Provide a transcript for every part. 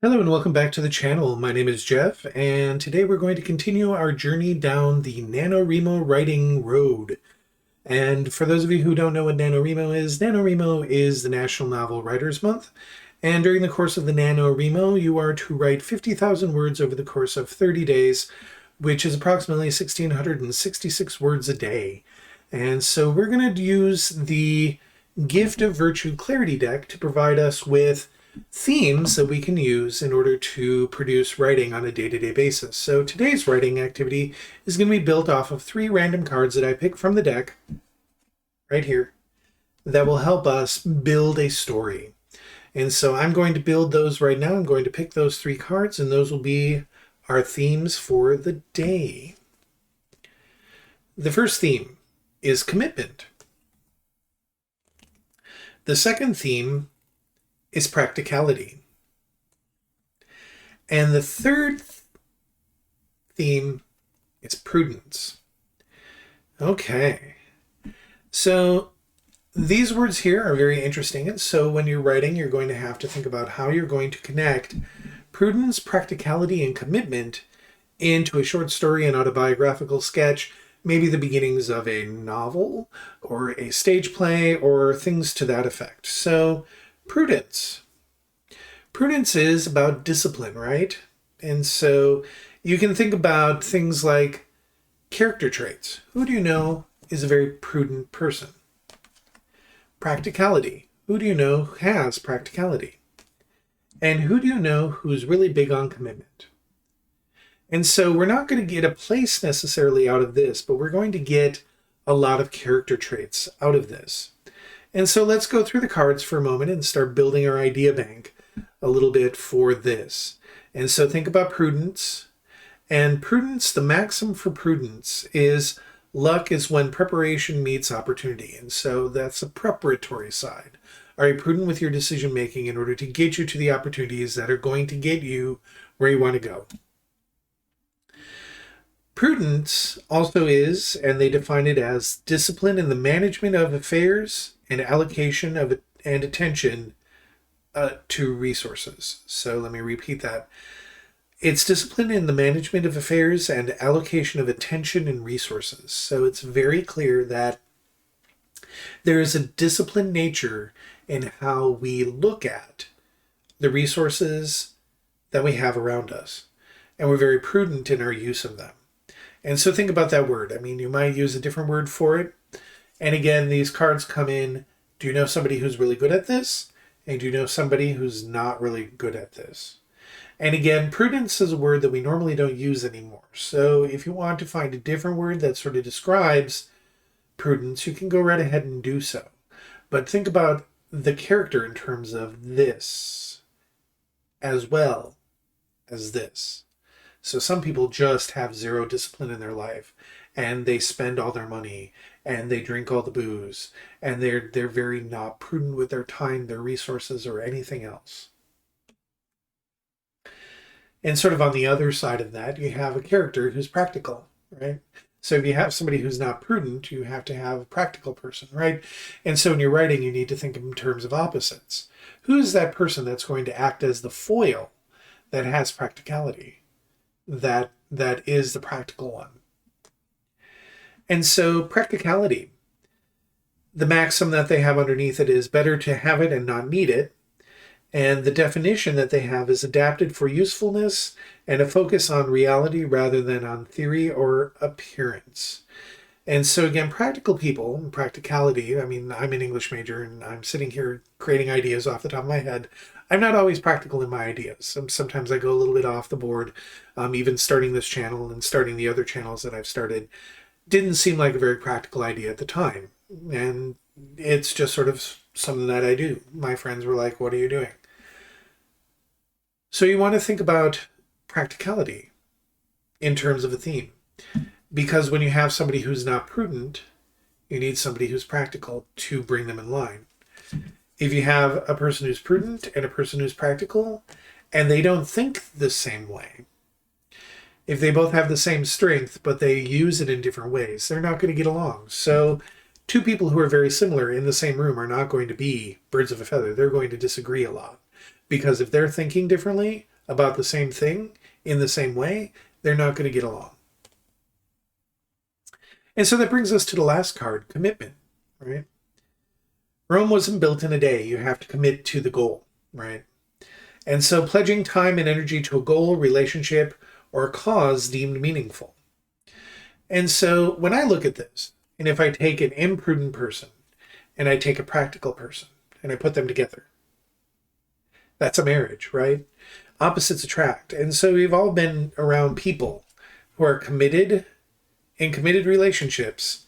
Hello and welcome back to the channel. My name is Jeff, and today we're going to continue our journey down the NaNoWriMo writing road. And for those of you who don't know what NaNoWriMo is the National Novel Writers Month. And during the course of the NaNoWriMo, you are to write 50,000 words over the course of 30 days, which is approximately 1,666 words a day. And so we're going to use the Gift of Virtue Clarity deck to provide us with themes that we can use in order to produce writing on a day-to-day basis. So today's writing activity is going to be built off of 3 random cards that I picked from the deck right here that will help us build a story. And so I'm going to build those right now. I'm going to pick those 3 cards, and those will be our themes for the day. The first theme is commitment. The second theme is practicality. And the third theme is prudence. Okay. So these words here are very interesting. And so when you're writing, you're going to have to think about how you're going to connect prudence, practicality, and commitment into a short story, an autobiographical sketch, maybe the beginnings of a novel or a stage play or things to that effect. So prudence. Prudence is about discipline, right? And so you can think about things like character traits. Who do you know is a very prudent person? Practicality. Who do you know has practicality? And who do you know who's really big on commitment? And so we're not going to get a place necessarily out of this, but we're going to get a lot of character traits out of this. And so let's go through the cards for a moment and start building our idea bank a little bit for this. And so think about prudence. And prudence, the maxim for prudence is luck is when preparation meets opportunity. And so that's a preparatory side. Are you prudent with your decision making in order to get you to the opportunities that are going to get you where you want to go? Prudence also is, and they define it as discipline in the management of affairs and allocation of and attention to resources. So let me repeat that. It's discipline in the management of affairs and allocation of attention and resources. So it's very clear that there is a disciplined nature in how we look at the resources that we have around us. And we're very prudent in our use of them. And so think about that word. I mean, you might use a different word for it. And again, these cards come in. Do you know somebody who's really good at this? And do you know somebody who's not really good at this? And again, prudence is a word that we normally don't use anymore. So if you want to find a different word that sort of describes prudence, you can go right ahead and do so. But think about the character in terms of this as well as this. So some people just have zero discipline in their life, and they spend all their money, and they drink all the booze, and they're very not prudent with their time, their resources, or anything else. And sort of on the other side of that, you have a character who's practical, right? So if you have somebody who's not prudent, you have to have a practical person, right? And so when you're writing, you need to think in terms of opposites. Who is that person that's going to act as the foil that has practicality? That is the practical one. And so practicality, the maxim that they have underneath it is better to have it and not need it. And the definition that they have is adapted for usefulness and a focus on reality rather than on theory or appearance. And so again, practical people and practicality, I mean, I'm an English major and I'm sitting here creating ideas off the top of my head. I'm not always practical in my ideas. Sometimes I go a little bit off the board. Even starting this channel and starting the other channels that I've started didn't seem like a very practical idea at the time. And it's just sort of something that I do. My friends were like, what are you doing? So you want to think about practicality in terms of a theme. Because when you have somebody who's not prudent, you need somebody who's practical to bring them in line. If you have a person who's prudent and a person who's practical, and they don't think the same way, if they both have the same strength, but they use it in different ways, they're not going to get along. So 2 people who are very similar in the same room are not going to be birds of a feather. They're going to disagree a lot. Because if they're thinking differently, about the same thing in the same way, they're not going to get along. And so that brings us to the last card, commitment, right? Rome wasn't built in a day. You have to commit to the goal, right? And so pledging time and energy to a goal, relationship, or a cause deemed meaningful. And so when I look at this, and if I take an imprudent person and I take a practical person and I put them together, that's a marriage, right? Opposites attract. And so we've all been around people who are committed in committed relationships,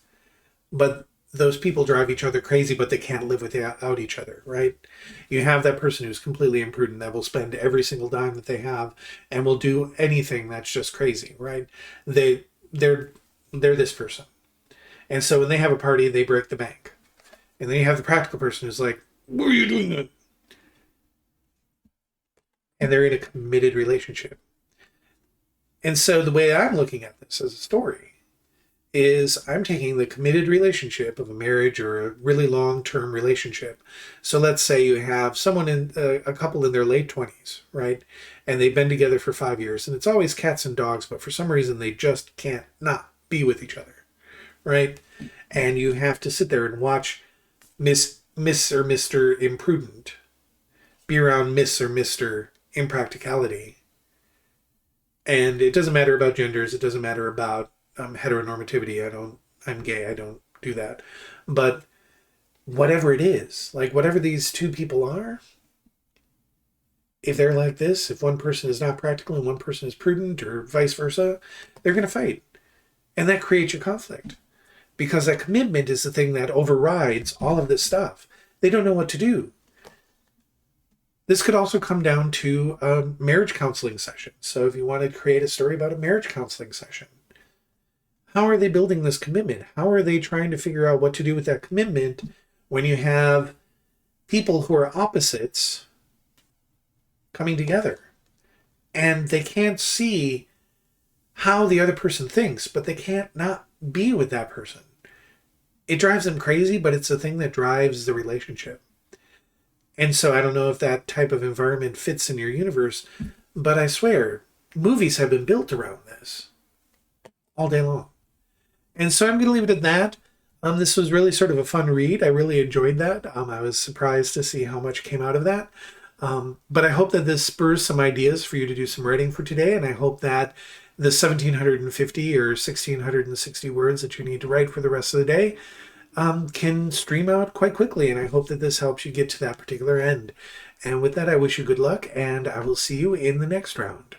but those people drive each other crazy, but they can't live without each other, right? You have that person who's completely imprudent that will spend every single dime that they have and will do anything that's just crazy, right? They're this person. And so when they have a party, they break the bank. And then you have the practical person who's like, "What are you doing that?" And they're in a committed relationship. And so the way I'm looking at this as a story is I'm taking the committed relationship of a marriage or a really long-term relationship. So let's say you have someone in a couple in their late 20s, right? And they've been together for 5 years, and it's always cats and dogs, but for some reason they just can't not be with each other, right? And you have to sit there and watch Miss or Mr. Imprudent be around Miss or Mr. Impracticality. And it doesn't matter about genders. It doesn't matter about heteronormativity. I'm gay. I don't do that. But whatever it is, like whatever these two people are, if they're like this, if one person is not practical and one person is prudent or vice versa, they're going to fight. And that creates a conflict because that commitment is the thing that overrides all of this stuff. They don't know what to do. This could also come down to a marriage counseling session. So if you want to create a story about a marriage counseling session, how are they building this commitment? How are they trying to figure out what to do with that commitment when you have people who are opposites coming together? And they can't see how the other person thinks, but they can't not be with that person. It drives them crazy, but it's the thing that drives the relationship. And so I don't know if that type of environment fits in your universe, but I swear, movies have been built around this all day long. And so I'm going to leave it at that. This was really sort of a fun read. I really enjoyed that. I was surprised to see how much came out of that. But I hope that this spurs some ideas for you to do some writing for today. And I hope that the 1,750 or 1,660 words that you need to write for the rest of the day can stream out quite quickly. And I hope that this helps you get to that particular end. And with that, I wish you good luck, and I will see you in the next round.